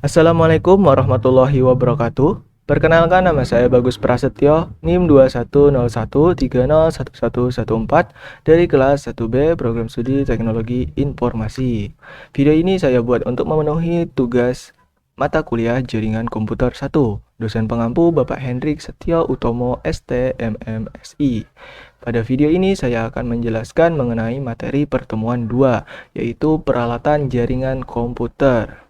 Assalamualaikum warahmatullahi wabarakatuh. Perkenalkan, nama saya Bagus Prasetyo, NIM 2101301114 dari kelas 1B Program Studi Teknologi Informasi. Video ini saya buat untuk memenuhi tugas mata kuliah Jaringan Komputer 1. Dosen pengampu Bapak Hendrik Setio Utomo ST MMSI. Pada video ini saya akan menjelaskan mengenai materi pertemuan 2, yaitu peralatan jaringan komputer.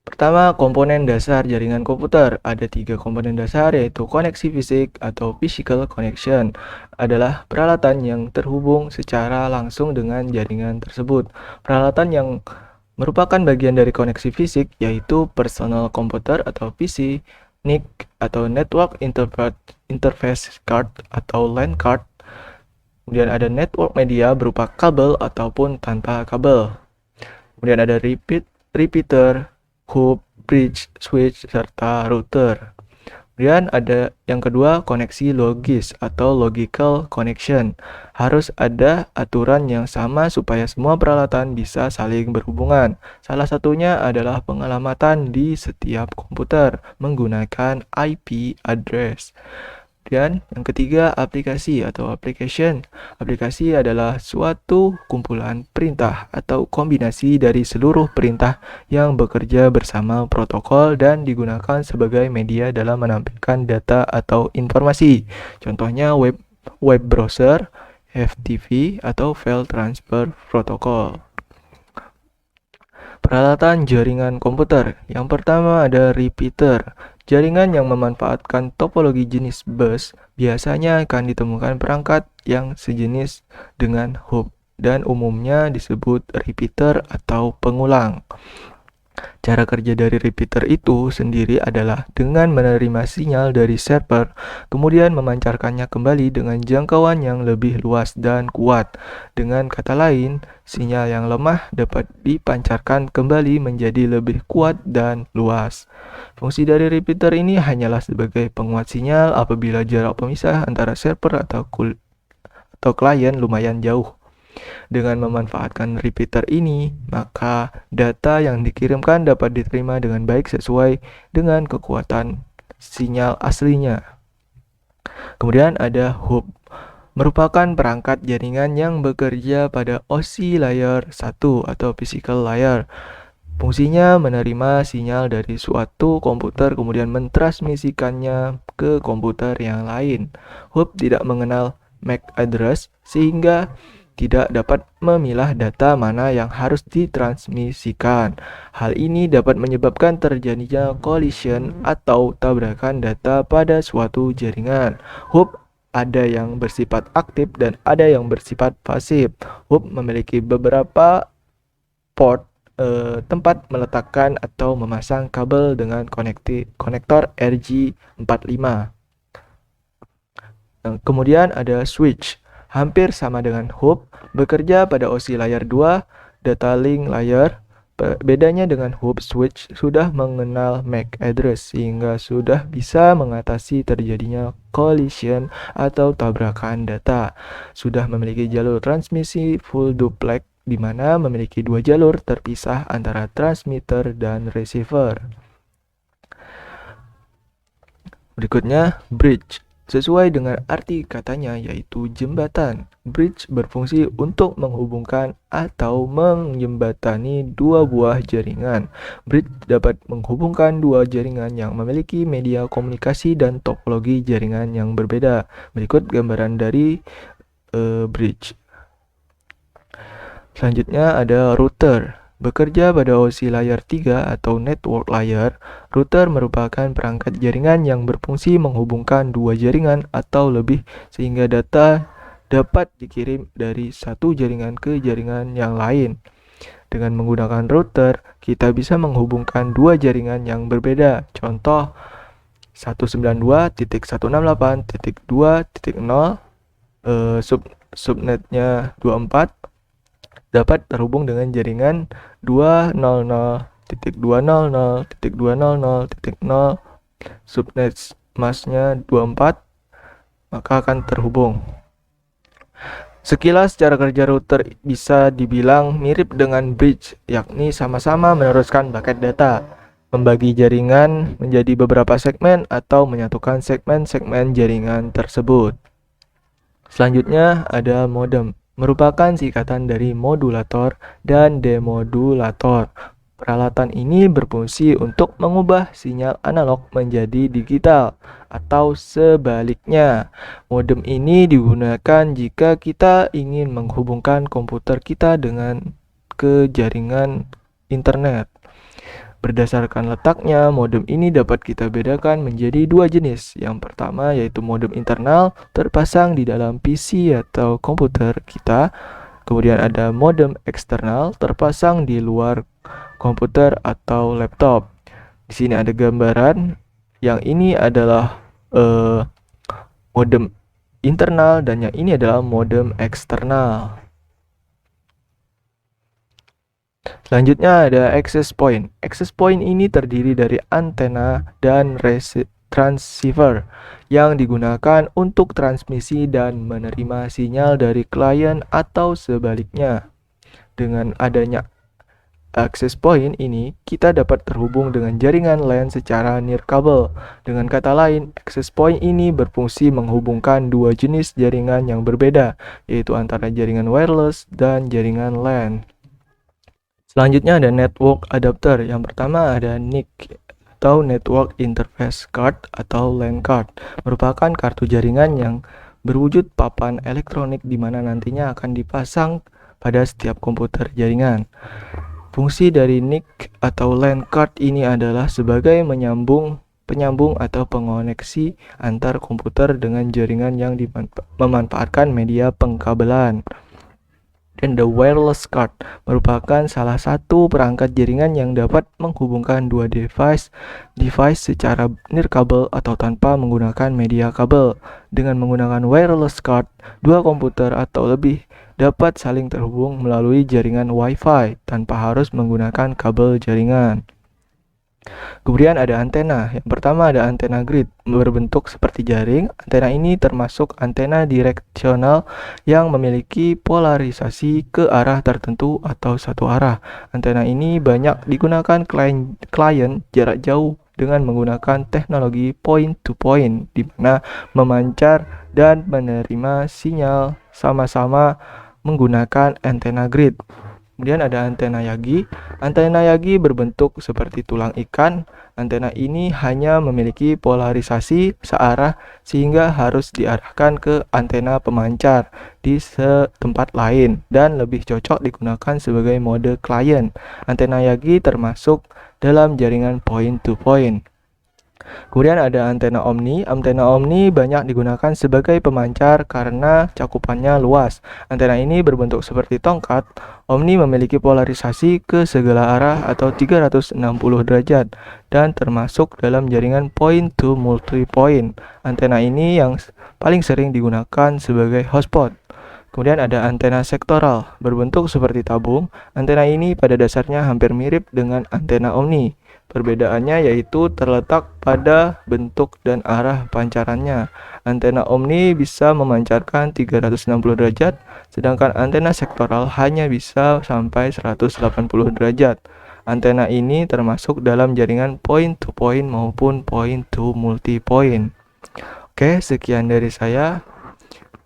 Pertama, komponen dasar jaringan komputer. Ada 3 komponen dasar, yaitu koneksi fisik atau physical connection. Adalah peralatan yang terhubung secara langsung dengan jaringan tersebut. Peralatan yang merupakan bagian dari koneksi fisik, yaitu personal computer atau PC, NIC atau Network Interface Card atau LAN card. Kemudian ada network media berupa kabel ataupun tanpa kabel. Kemudian ada repeater, hub, bridge, switch, serta router. Kemudian ada yang kedua, koneksi logis atau logical connection. Harus ada aturan yang sama supaya semua peralatan bisa saling berhubungan. Salah satunya adalah pengalamatan di setiap komputer menggunakan IP address. Dan yang ketiga, aplikasi atau application. Aplikasi adalah suatu kumpulan perintah atau kombinasi dari seluruh perintah yang bekerja bersama protokol dan digunakan sebagai media dalam menampilkan data atau informasi. Contohnya web browser, FTP, atau file transfer protocol. Peralatan jaringan komputer. Yang pertama ada repeater. Jaringan yang memanfaatkan topologi jenis bus biasanya akan ditemukan perangkat yang sejenis dengan hub dan umumnya disebut repeater atau pengulang. Cara kerja dari repeater itu sendiri adalah dengan menerima sinyal dari server, kemudian memancarkannya kembali dengan jangkauan yang lebih luas dan kuat. Dengan kata lain, sinyal yang lemah dapat dipancarkan kembali menjadi lebih kuat dan luas. Fungsi dari repeater ini hanyalah sebagai penguat sinyal apabila jarak pemisah antara server atau klien lumayan jauh. Dengan memanfaatkan repeater ini, maka data yang dikirimkan dapat diterima dengan baik sesuai dengan kekuatan sinyal aslinya. Kemudian ada hub, merupakan perangkat jaringan yang bekerja pada osi layer 1 atau physical layer. Fungsinya menerima sinyal dari suatu komputer kemudian mentransmisikannya ke komputer yang lain. Hub tidak mengenal MAC address sehingga tidak dapat memilah data mana yang harus ditransmisikan. Hal ini dapat menyebabkan terjadinya collision atau tabrakan data pada suatu jaringan. Hub ada yang bersifat aktif dan ada yang bersifat pasif. Hub memiliki beberapa port, tempat meletakkan atau memasang kabel dengan konektor RJ45. Kemudian ada switch. Hampir sama dengan hub, bekerja pada osi layer 2, data link layer. Bedanya dengan hub, switch sudah mengenal MAC address sehingga sudah bisa mengatasi terjadinya collision atau tabrakan data. Sudah memiliki jalur transmisi full duplex di mana memiliki 2 jalur terpisah antara transmitter dan receiver. Berikutnya, bridge. Sesuai dengan arti katanya, yaitu jembatan. Bridge berfungsi untuk menghubungkan atau menjembatani dua buah jaringan. Bridge dapat menghubungkan dua jaringan yang memiliki media komunikasi dan topologi jaringan yang berbeda. Berikut gambaran dari bridge. Selanjutnya ada router. Bekerja pada osi layer 3 atau network layer, router merupakan perangkat jaringan yang berfungsi menghubungkan dua jaringan atau lebih sehingga data dapat dikirim dari satu jaringan ke jaringan yang lain. Dengan menggunakan router, kita bisa menghubungkan dua jaringan yang berbeda. Contoh 192.168.2.0, subnetnya 24, dapat terhubung dengan jaringan 200.200.200.0, subnet masknya 24, maka akan terhubung. Sekilas cara kerja router bisa dibilang mirip dengan bridge, yakni sama-sama meneruskan paket data, membagi jaringan menjadi beberapa segmen atau menyatukan segmen-segmen jaringan tersebut. Selanjutnya ada modem, merupakan singkatan dari modulator dan demodulator. Peralatan ini berfungsi untuk mengubah sinyal analog menjadi digital atau sebaliknya. Modem ini digunakan jika kita ingin menghubungkan komputer kita dengan ke jaringan internet. Berdasarkan letaknya, modem ini dapat kita bedakan menjadi dua jenis. Yang pertama yaitu modem internal terpasang di dalam PC atau komputer kita. Kemudian ada modem eksternal terpasang di luar komputer atau laptop. Di sini ada gambaran. Yang ini adalah modem internal dan yang ini adalah modem eksternal. Selanjutnya ada access point. Access point ini terdiri dari antena dan transceiver yang digunakan untuk transmisi dan menerima sinyal dari klien atau sebaliknya. Dengan adanya access point ini, kita dapat terhubung dengan jaringan LAN secara nirkabel. Dengan kata lain, access point ini berfungsi menghubungkan dua jenis jaringan yang berbeda, yaitu antara jaringan wireless dan jaringan LAN. Selanjutnya ada network adapter. Yang pertama ada NIC atau Network Interface Card atau LAN card. Merupakan kartu jaringan yang berwujud papan elektronik di mana nantinya akan dipasang pada setiap komputer jaringan. Fungsi dari NIC atau LAN card ini adalah sebagai penyambung atau pengoneksi antar komputer dengan jaringan yang memanfaatkan media pengkabelan. Dan the wireless card merupakan salah satu perangkat jaringan yang dapat menghubungkan dua device secara nirkabel atau tanpa menggunakan media kabel. Dengan menggunakan wireless card, dua komputer atau lebih dapat saling terhubung melalui jaringan Wi-Fi tanpa harus menggunakan kabel jaringan. Kemudian ada antena. Yang pertama ada antena grid, berbentuk seperti jaring. Antena ini termasuk antena direksional yang memiliki polarisasi ke arah tertentu atau satu arah. Antena ini banyak digunakan klien jarak jauh dengan menggunakan teknologi point to point, di mana memancar dan menerima sinyal sama-sama menggunakan antena grid. Kemudian ada antena Yagi. Antena Yagi berbentuk seperti tulang ikan. Antena ini hanya memiliki polarisasi searah sehingga harus diarahkan ke antena pemancar di tempat lain dan lebih cocok digunakan sebagai mode klien. Antena Yagi termasuk dalam jaringan point to point. Kemudian ada antena omni. Antena omni banyak digunakan sebagai pemancar karena cakupannya luas. Antena ini berbentuk seperti tongkat. Omni memiliki polarisasi ke segala arah atau 360 derajat dan termasuk dalam jaringan point to multipoint. Antena ini yang paling sering digunakan sebagai hotspot. Kemudian ada antena sektoral, berbentuk seperti tabung. Antena ini pada dasarnya hampir mirip dengan antena omni. Perbedaannya yaitu terletak pada bentuk dan arah pancarannya. Antena omni bisa memancarkan 360 derajat, sedangkan antena sektoral hanya bisa sampai 180 derajat. Antena ini termasuk dalam jaringan point to point maupun point to multipoint. Oke, sekian dari saya.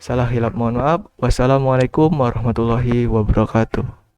Salah hilap mohon maaf. Wassalamualaikum warahmatullahi wabarakatuh.